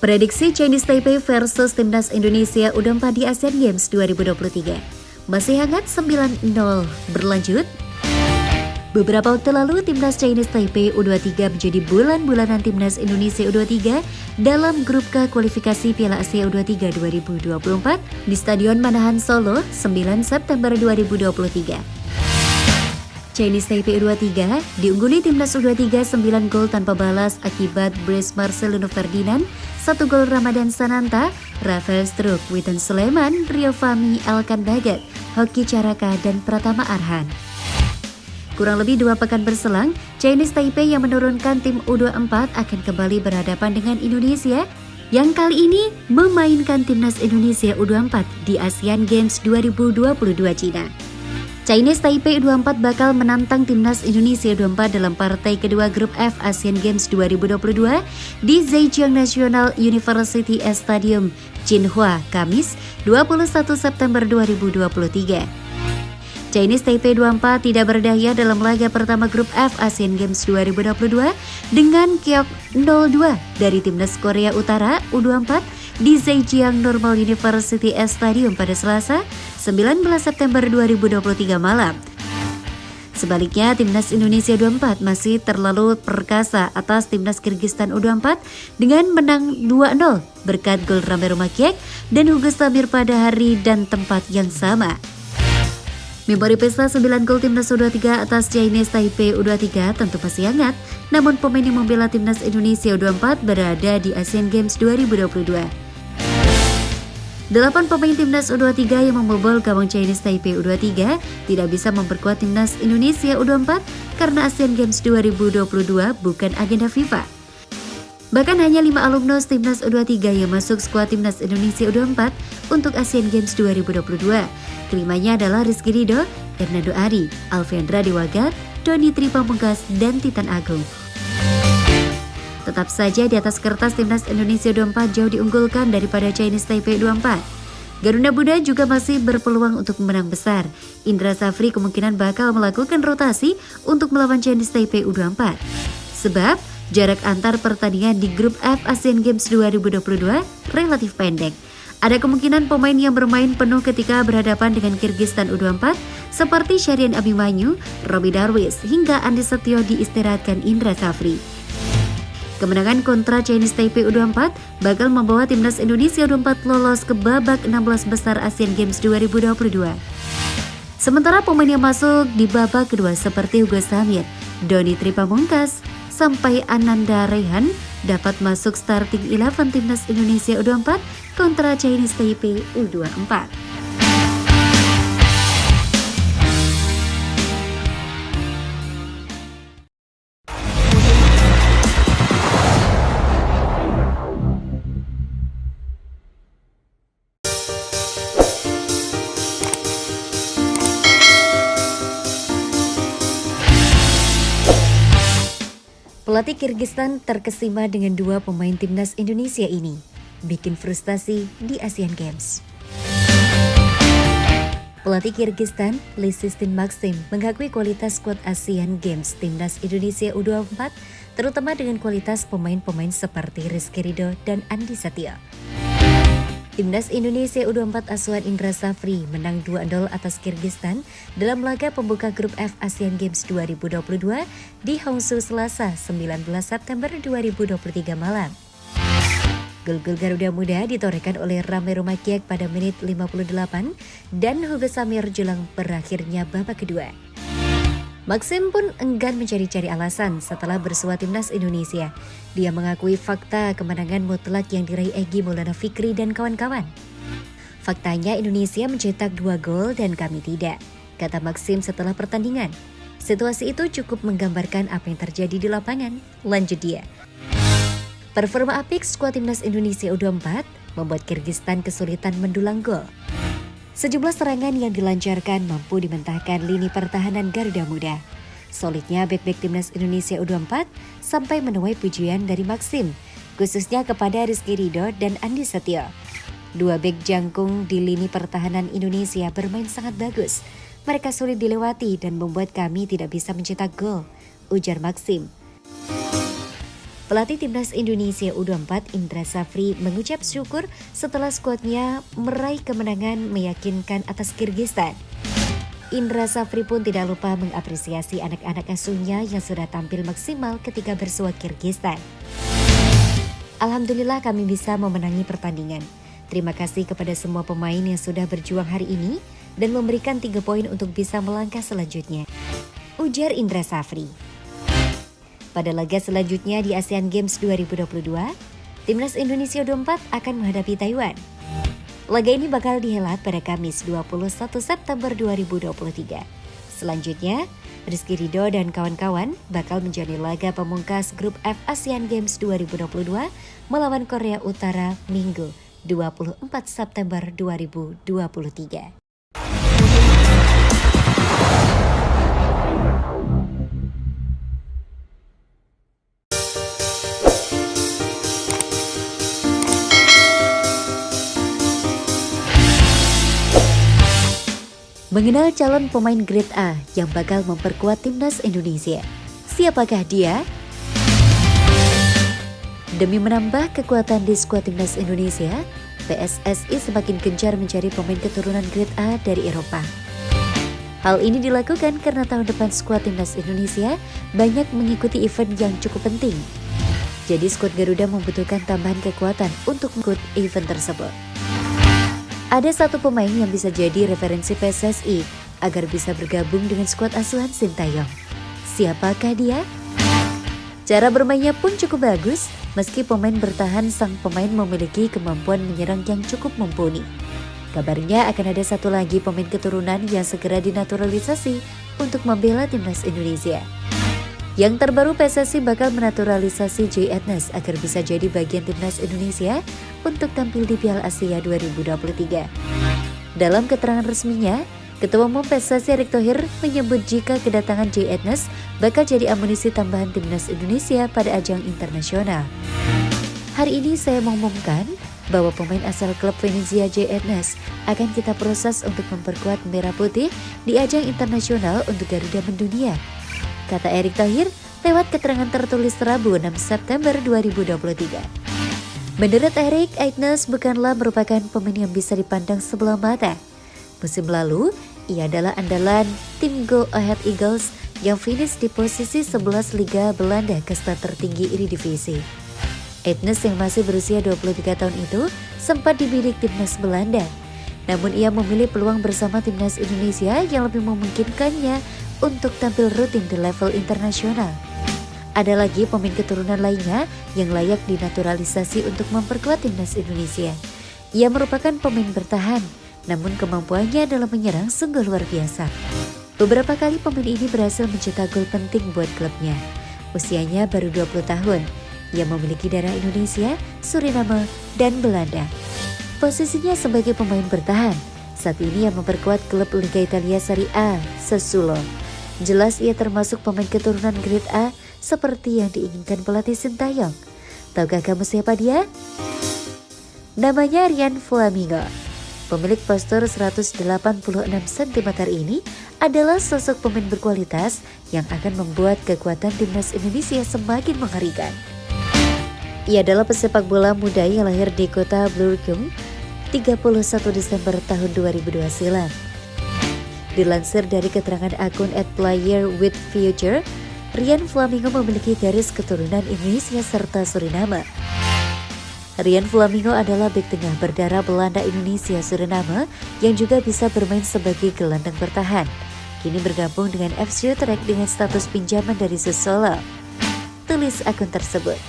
Prediksi Chinese Taipei versus Timnas Indonesia U24 di Asian Games 2023. Masih hangat 9-0 berlanjut. Beberapa waktu lalu, Timnas Chinese Taipei U23 menjadi bulan-bulanan Timnas Indonesia U23 dalam grup K kualifikasi Piala Asia U23 2024 di Stadion Manahan Solo, 9 September 2023. Chinese Taipei U23 diungguli Timnas U23 9 gol tanpa balas akibat brace Marcelino Ferdinand, 1 gol Ramadan Sananta, Rafael Struik, Witan Sulaiman, Rio Fahmi, Alkan Bagat, Hoki Caraka, dan Pratama Arhan. Kurang lebih 2 pekan berselang, Chinese Taipei yang menurunkan tim U24 akan kembali berhadapan dengan Indonesia yang kali ini memainkan Timnas Indonesia U24 di Asian Games 2022 Cina. Chinese Taipei U24 bakal menantang Timnas Indonesia U24 dalam partai kedua grup F Asian Games 2022 di Zhejiang National University Stadium, Jinhua, Kamis 21 September 2023. Chinese Taipei U24 tidak berdaya dalam laga pertama grup F Asian Games 2022 dengan keok 0-2 dari Timnas Korea Utara U24 di Zhejiang Normal University Stadium pada Selasa 19 September 2023 malam. Sebaliknya, Timnas Indonesia U24 masih terlalu perkasa atas Timnas Kyrgyzstan U24 dengan menang 2-0 berkat gol Rame Romakiek dan Hugo Samir pada hari dan tempat yang sama. Memori pesta 9 gol Timnas U23 atas Chinese Taipei U23 tentu masih hangat, namun pemain yang membela Timnas Indonesia U24 berada di Asian Games 2022. 8 pemain Timnas U23 yang membobol gawang Chinese Taipei U23 tidak bisa memperkuat Timnas Indonesia U24 karena Asian Games 2022 bukan agenda FIFA. Bahkan hanya 5 alumnus Timnas U23 yang masuk skuad Timnas Indonesia U24 untuk Asian Games 2022. Kelimanya adalah Rizky Ridho, Hernando Ari, Alvendra Dewaga, Doni Tripamungkas, dan Titan Agung. Tetap saja di atas kertas Timnas Indonesia U24 jauh diunggulkan daripada Chinese Taipei U24. Garuda Muda juga masih berpeluang untuk menang besar. Indra Safri kemungkinan bakal melakukan rotasi untuk melawan Chinese Taipei U24. Sebab jarak antar pertandingan di grup F Asian Games 2022 relatif pendek. Ada kemungkinan pemain yang bermain penuh ketika berhadapan dengan Kyrgyzstan U24 seperti Syahrian Abimanyu, Robi Darwis, hingga Andi Setio diistirahatkan Indra Safri. Kemenangan kontra Chinese Taipei U24 bakal membawa Timnas Indonesia U24 lolos ke babak 16 besar Asian Games 2022. Sementara pemain yang masuk di babak kedua seperti Hugo Samir, Doni Tripamungkas, sampai Ananda Rehan dapat masuk starting 11 Timnas Indonesia U24 kontra Chinese Taipei U24. Pelatih Kyrgyzstan terkesima dengan 2 pemain Timnas Indonesia ini, bikin frustasi di Asian Games. Pelatih Kyrgyzstan, Lisistin Maxim, mengakui kualitas skuad Asian Games Timnas Indonesia U24, terutama dengan kualitas pemain-pemain seperti Rizky Ridho dan Andi Setio. Timnas Indonesia U24 asuhan Indra Safri menang 2-0 atas Kyrgyzstan dalam laga pembuka grup F Asian Games 2022 di Hangzhou Selasa 19 September 2023 malam. Gol-gol Garuda Muda ditorehkan oleh Rame Romakiek pada menit 58 dan Hugo Samir jelang berakhirnya babak kedua. Maxim pun enggan mencari-cari alasan setelah bersua Timnas Indonesia. Dia mengakui fakta kemenangan mutlak yang diraih Egy Maulana Fikri dan kawan-kawan. Faktanya Indonesia mencetak 2 gol dan kami tidak, kata Maxim setelah pertandingan. Situasi itu cukup menggambarkan apa yang terjadi di lapangan, lanjut dia. Performa apik skuad Timnas Indonesia U24 membuat Kyrgyzstan kesulitan mendulang gol. Sejumlah serangan yang dilancarkan mampu dimentahkan lini pertahanan Garuda Muda. Solidnya bek-bek Timnas Indonesia U24 sampai menuai pujian dari Maxim, khususnya kepada Rizky Ridho dan Andi Setio. 2 bek jangkung di lini pertahanan Indonesia bermain sangat bagus. Mereka sulit dilewati dan membuat kami tidak bisa mencetak gol, ujar Maxim. Pelatih Timnas Indonesia U24 Indra Safri mengucap syukur setelah skuadnya meraih kemenangan meyakinkan atas Kirgistan. Indra Safri pun tidak lupa mengapresiasi anak-anak asuhnya yang sudah tampil maksimal ketika bersua Kirgistan. Alhamdulillah kami bisa memenangi pertandingan. Terima kasih kepada semua pemain yang sudah berjuang hari ini dan memberikan 3 poin untuk bisa melangkah selanjutnya, ujar Indra Safri. Pada laga selanjutnya di ASEAN Games 2022, Timnas Indonesia U24 akan menghadapi Taiwan. Laga ini bakal dihelat pada Kamis 21 September 2023. Selanjutnya, Rizky Ridho dan kawan-kawan bakal menjadi laga pemungkas Grup F ASEAN Games 2022 melawan Korea Utara Minggu 24 September 2023. Mengenal calon pemain grade A yang bakal memperkuat Timnas Indonesia. Siapakah dia? Demi menambah kekuatan di skuad Timnas Indonesia, PSSI semakin gencar mencari pemain keturunan grade A dari Eropa. Hal ini dilakukan karena tahun depan skuad Timnas Indonesia banyak mengikuti event yang cukup penting. Jadi skuad Garuda membutuhkan tambahan kekuatan untuk mengikuti event tersebut. Ada satu pemain yang bisa jadi referensi PSSI agar bisa bergabung dengan skuad asuhan Sintayong. Siapakah dia? Cara bermainnya pun cukup bagus, meski pemain bertahan sang pemain memiliki kemampuan menyerang yang cukup mumpuni. Kabarnya akan ada satu lagi pemain keturunan yang segera dinaturalisasi untuk membela Timnas Indonesia. Yang terbaru PSSI bakal menaturalisasi J. Ednes agar bisa jadi bagian Timnas Indonesia untuk tampil di Piala Asia 2023. Dalam keterangan resminya, Ketua Umum PSSI Erick Thohir menyebut jika kedatangan J. Ednes bakal jadi amunisi tambahan Timnas Indonesia pada ajang internasional. Hari ini saya mengumumkan bahwa pemain asal klub Venezia J. Ednes akan kita proses untuk memperkuat Merah Putih di ajang internasional untuk Garuda Mendunia, kata Erick Thohir lewat keterangan tertulis Rabu 6 September 2023. Menurut Erick, Ednes bukanlah merupakan pemain yang bisa dipandang sebelah mata. Musim lalu, ia adalah andalan tim Go Ahead Eagles yang finish di posisi 11 Liga Belanda kasta tertinggi Eredivisie. Ednes yang masih berusia 23 tahun itu sempat dibidik Timnas Belanda. Namun ia memilih peluang bersama Timnas Indonesia yang lebih memungkinkannya untuk tampil rutin di level internasional. Ada lagi pemain keturunan lainnya yang layak dinaturalisasi untuk memperkuat Timnas Indonesia. Ia merupakan pemain bertahan, namun kemampuannya dalam menyerang sungguh luar biasa. Beberapa kali pemain ini berhasil mencetak gol penting buat klubnya. Usianya baru 20 tahun. Ia memiliki darah Indonesia, Suriname, dan Belanda. Posisinya sebagai pemain bertahan. Saat ini ia memperkuat klub Liga Italia Serie A, Sassuolo. Jelas ia termasuk pemain keturunan grade A seperti yang diinginkan pelatih Sintayong. Tahukah kamu siapa dia? Namanya Ryan Flamingo. Pemilik postur 186 cm ini adalah sosok pemain berkualitas yang akan membuat kekuatan Timnas Indonesia semakin mengerikan. Ia adalah pesepak bola muda yang lahir di kota Blurkum 31 Desember tahun 2002 silam. Dilansir dari keterangan akun @playerwithfuture, Ryan Flamingo memiliki garis keturunan Indonesia serta Suriname. Ryan Flamingo adalah bek tengah berdarah Belanda Indonesia Suriname yang juga bisa bermain sebagai gelandang bertahan. Kini bergabung dengan FC Utrecht dengan status pinjaman dari Sassuolo, tulis akun tersebut.